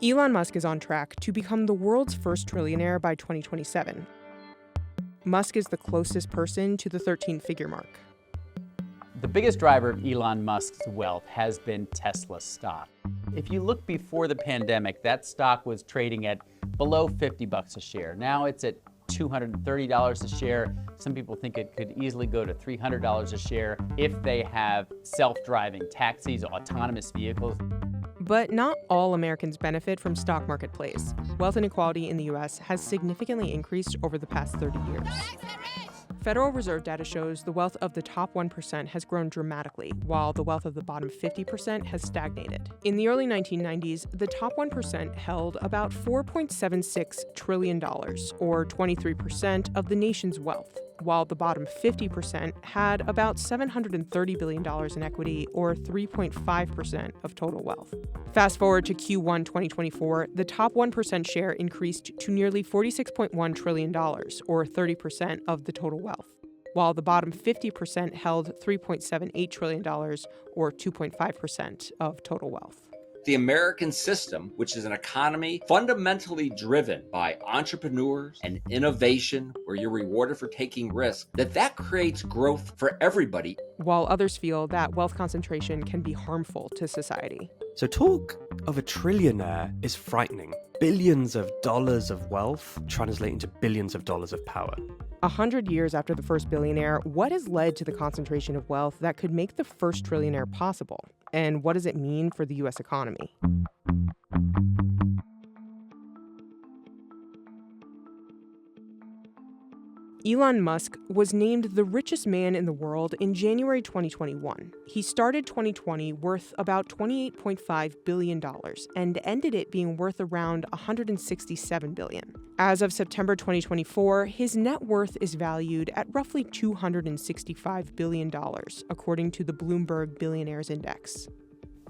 Elon Musk is on track to become the world's first trillionaire by 2027. Musk is the closest person to the 13-figure mark. The biggest driver of Elon Musk's wealth has been Tesla stock. If you look before the pandemic, that stock was trading at below $50 a share. Now it's at $230 a share. Some people think it could easily go to $300 a share if they have self-driving taxis, autonomous vehicles. But not all Americans benefit from stock market plays. Wealth inequality in the U.S. has significantly increased over the past 30 years. Federal Reserve data shows the wealth of the top 1% has grown dramatically, while the wealth of the bottom 50% has stagnated. In the early 1990s, the top 1% held about $4.76 trillion, or 23% of the nation's wealth, while the bottom 50% had about $730 billion in equity, or 3.5% of total wealth. Fast forward to Q1 2024, the top 1% share increased to nearly $46.1 trillion, or 30% of the total wealth, while the bottom 50% held $3.78 trillion, or 2.5% of total wealth. The American system, which is an economy fundamentally driven by entrepreneurs and innovation, where you're rewarded for taking risks, that creates growth for everybody. While others feel that wealth concentration can be harmful to society. So talk of a trillionaire is frightening. Billions of dollars of wealth translate into billions of dollars of power. 100 years after the first billionaire, what has led to the concentration of wealth that could make the first trillionaire possible? And what does it mean for the U.S. economy? Elon Musk was named the richest man in the world in January 2021. He started 2020 worth about $28.5 billion and ended it being worth around $167 billion. As of September 2024, his net worth is valued at roughly $265 billion, according to the Bloomberg Billionaires Index.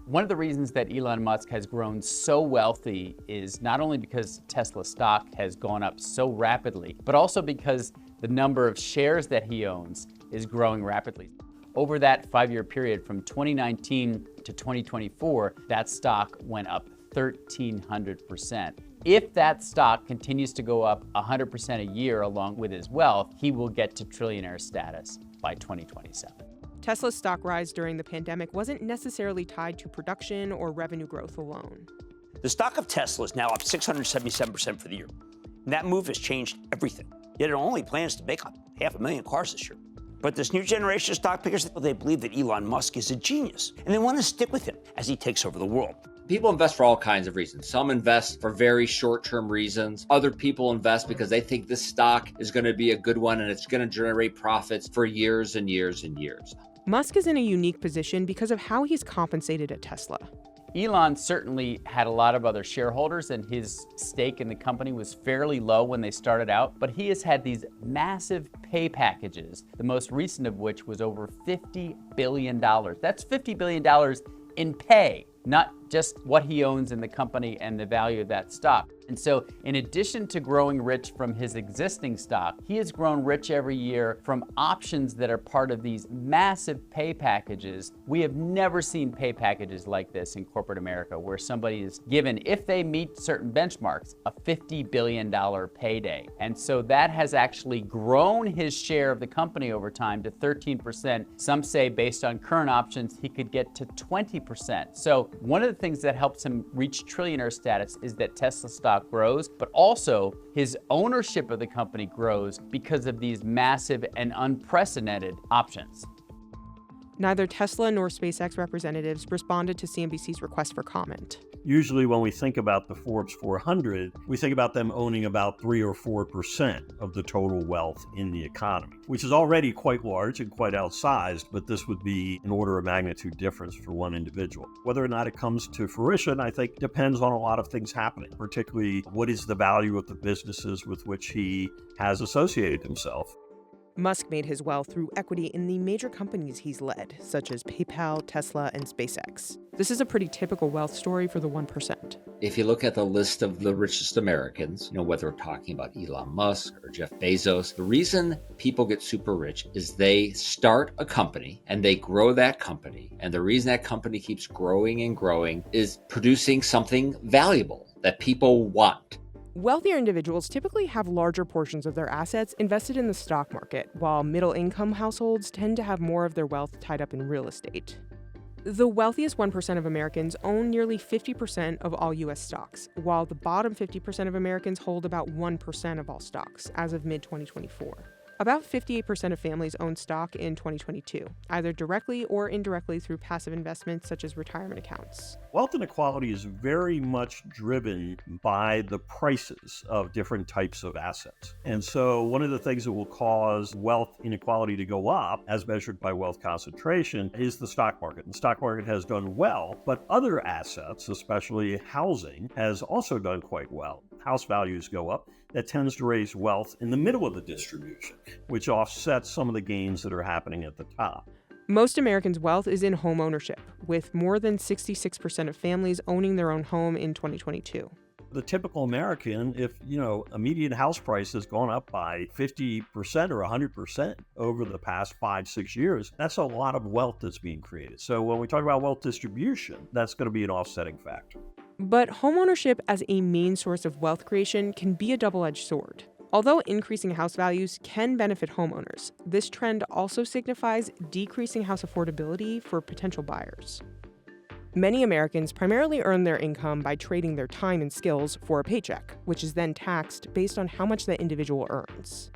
One of the reasons that Elon Musk has grown so wealthy is not only because Tesla stock has gone up so rapidly, but also because the number of shares that he owns is growing rapidly. Over that 5-year period from 2019 to 2024, that stock went up 1,300%. If that stock continues to go up 100% a year along with his wealth, he will get to trillionaire status by 2027. Tesla's stock rise during the pandemic wasn't necessarily tied to production or revenue growth alone. The stock of Tesla is now up 677% for the year. And that move has changed everything. Yet it only plans to make 500,000 cars this year. But this new generation of stock pickers, they believe that Elon Musk is a genius, and they want to stick with him as he takes over the world. People invest for all kinds of reasons. Some invest for very short-term reasons. Other people invest because they think this stock is going to be a good one and it's going to generate profits for years and years and years. Musk is in a unique position because of how he's compensated at Tesla. Elon certainly had a lot of other shareholders, and his stake in the company was fairly low when they started out, but he has had these massive pay packages, the most recent of which was over $50 billion. That's $50 billion in pay, not just what he owns in the company and the value of that stock. And so in addition to growing rich from his existing stock, he has grown rich every year from options that are part of these massive pay packages. We have never seen pay packages like this in corporate America, where somebody is given, if they meet certain benchmarks, a $50 billion payday. And so that has actually grown his share of the company over time to 13%. Some say based on current options, he could get to 20%. So one of the things that helps him reach trillionaire status is that Tesla stock grows, but also his ownership of the company grows because of these massive and unprecedented options. Neither Tesla nor SpaceX representatives responded to CNBC's request for comment. Usually when we think about the Forbes 400, we think about them owning about 3 or 4% of the total wealth in the economy, which is already quite large and quite outsized, but this would be an order of magnitude difference for one individual. Whether or not it comes to fruition, I think, depends on a lot of things happening, particularly what is the value of the businesses with which he has associated himself. Musk made his wealth through equity in the major companies he's led, such as PayPal, Tesla, and SpaceX. This is a pretty typical wealth story for the 1%. If you look at the list of the richest Americans, whether we're talking about Elon Musk or Jeff Bezos, the reason people get super rich is they start a company and they grow that company. And the reason that company keeps growing and growing is producing something valuable that people want. Wealthier individuals typically have larger portions of their assets invested in the stock market, while middle-income households tend to have more of their wealth tied up in real estate. The wealthiest 1% of Americans own nearly 50% of all U.S. stocks, while the bottom 50% of Americans hold about 1% of all stocks as of mid-2024. About 58% of families own stock in 2022, either directly or indirectly through passive investments such as retirement accounts. Wealth inequality is very much driven by the prices of different types of assets. And so one of the things that will cause wealth inequality to go up, as measured by wealth concentration, is the stock market. The stock market has done well, but other assets, especially housing, has also done quite well. House values go up. That tends to raise wealth in the middle of the distribution, which offsets some of the gains that are happening at the top. Most Americans' wealth is in home ownership, with more than 66% of families owning their own home in 2022. The typical American, if, a median house price has gone up by 50% or 100% over the past 5-6 years, that's a lot of wealth that's being created. So when we talk about wealth distribution, that's going to be an offsetting factor. But homeownership as a main source of wealth creation can be a double-edged sword. Although increasing house values can benefit homeowners, this trend also signifies decreasing house affordability for potential buyers. Many Americans primarily earn their income by trading their time and skills for a paycheck, which is then taxed based on how much that individual earns.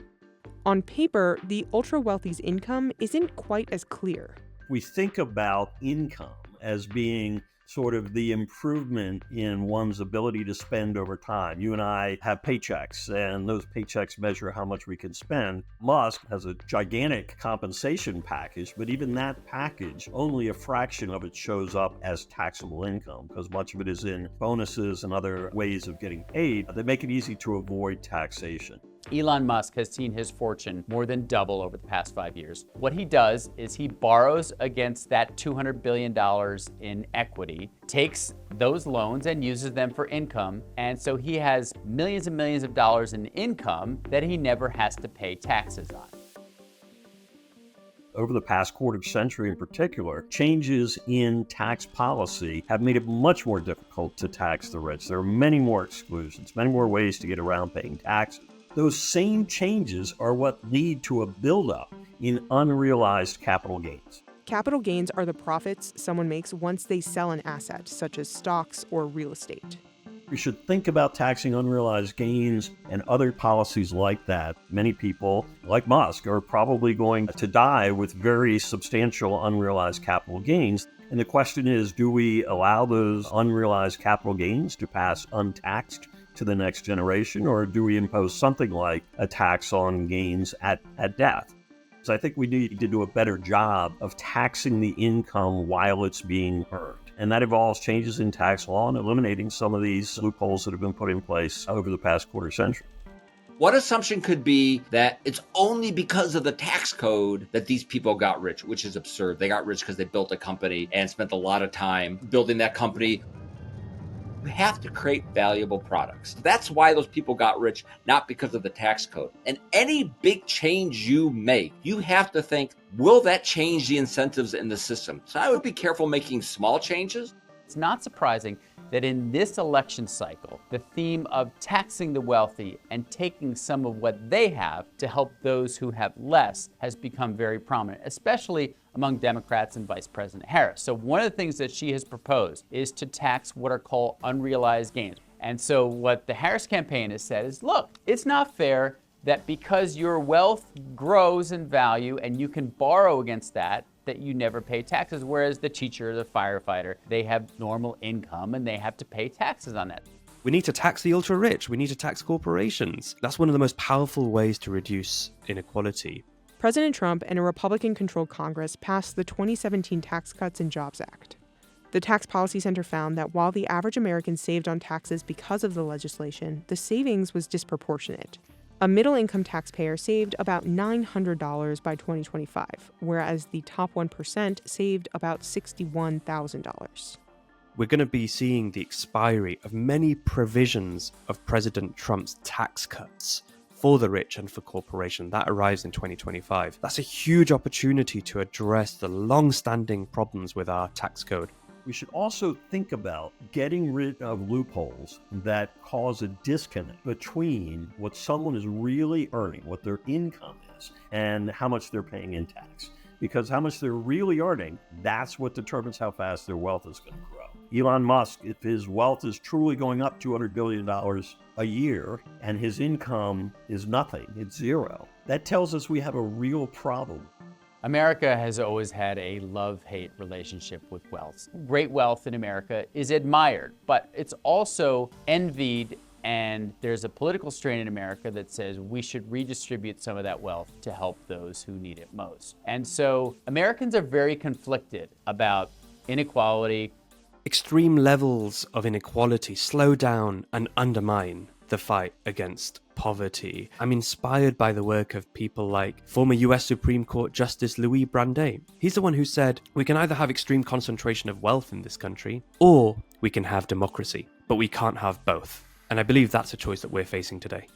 On paper, the ultra-wealthy's income isn't quite as clear. We think about income as being sort of the improvement in one's ability to spend over time. You and I have paychecks, and those paychecks measure how much we can spend. Musk has a gigantic compensation package, but even that package, only a fraction of it shows up as taxable income, because much of it is in bonuses and other ways of getting paid that make it easy to avoid taxation. Elon Musk has seen his fortune more than double over the past 5 years. What he does is he borrows against that $200 billion in equity, takes those loans and uses them for income, and so he has millions and millions of dollars in income that he never has to pay taxes on. Over the past quarter century in particular, changes in tax policy have made it much more difficult to tax the rich. There are many more exclusions, many more ways to get around paying taxes. Those same changes are what lead to a buildup in unrealized capital gains. Capital gains are the profits someone makes once they sell an asset, such as stocks or real estate. We should think about taxing unrealized gains and other policies like that. Many people, like Musk, are probably going to die with very substantial unrealized capital gains. And the question is, do we allow those unrealized capital gains to pass untaxed to the next generation, or do we impose something like a tax on gains at death? So I think we need to do a better job of taxing the income while it's being earned. And that involves changes in tax law and eliminating some of these loopholes that have been put in place over the past quarter century. One assumption could be that it's only because of the tax code that these people got rich, which is absurd. They got rich because they built a company and spent a lot of time building that company. You have to create valuable products. That's why those people got rich, not because of the tax code. And any big change you make, you have to think, will that change the incentives in the system? So I would be careful making small changes. It's not surprising that in this election cycle, the theme of taxing the wealthy and taking some of what they have to help those who have less has become very prominent, especially among Democrats and Vice President Harris. So one of the things that she has proposed is to tax what are called unrealized gains. And so what the Harris campaign has said is, look, it's not fair that because your wealth grows in value and you can borrow against that you never pay taxes, whereas the teacher, the firefighter, they have normal income and they have to pay taxes on that. We need to tax the ultra-rich. We need to tax corporations. That's one of the most powerful ways to reduce inequality. President Trump and a Republican-controlled Congress passed the 2017 Tax Cuts and Jobs Act. The Tax Policy Center found that while the average American saved on taxes because of the legislation, the savings was disproportionate. A middle-income taxpayer saved about $900 by 2025, whereas the top 1% saved about $61,000. We're going to be seeing the expiry of many provisions of President Trump's tax cuts for the rich and for corporations. That arrives in 2025. That's a huge opportunity to address the long-standing problems with our tax code. We should also think about getting rid of loopholes that cause a disconnect between what someone is really earning, what their income is, and how much they're paying in tax. Because how much they're really earning, that's what determines how fast their wealth is going to grow. Elon Musk, if his wealth is truly going up $200 billion a year and his income is nothing, it's zero, that tells us we have a real problem. America has always had a love-hate relationship with wealth. Great wealth in America is admired, but it's also envied, and there's a political strain in America that says we should redistribute some of that wealth to help those who need it most. And so Americans are very conflicted about inequality. Extreme levels of inequality slow down and undermine the fight against poverty. I'm inspired by the work of people like former US Supreme Court Justice Louis Brandeis. He's the one who said, we can either have extreme concentration of wealth in this country, or we can have democracy, but we can't have both. And I believe that's a choice that we're facing today.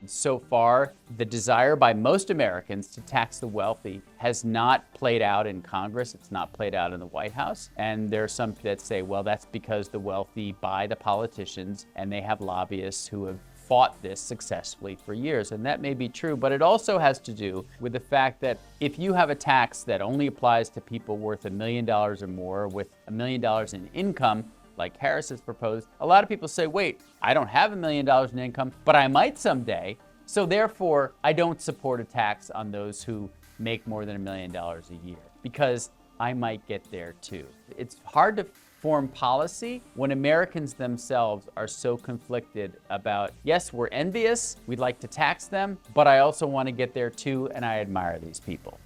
So far, the desire by most Americans to tax the wealthy has not played out in Congress. It's not played out in the White House. And there are some that say, well, that's because the wealthy buy the politicians and they have lobbyists who have fought this successfully for years. And that may be true, but it also has to do with the fact that if you have a tax that only applies to people worth $1 million or more with $1 million in income, like Harris has proposed, a lot of people say, wait, I don't have $1 million in income, but I might someday. So therefore, I don't support a tax on those who make more than $1 million a year because I might get there too. It's hard to form policy when Americans themselves are so conflicted about, yes, we're envious, we'd like to tax them, but I also want to get there too, and I admire these people.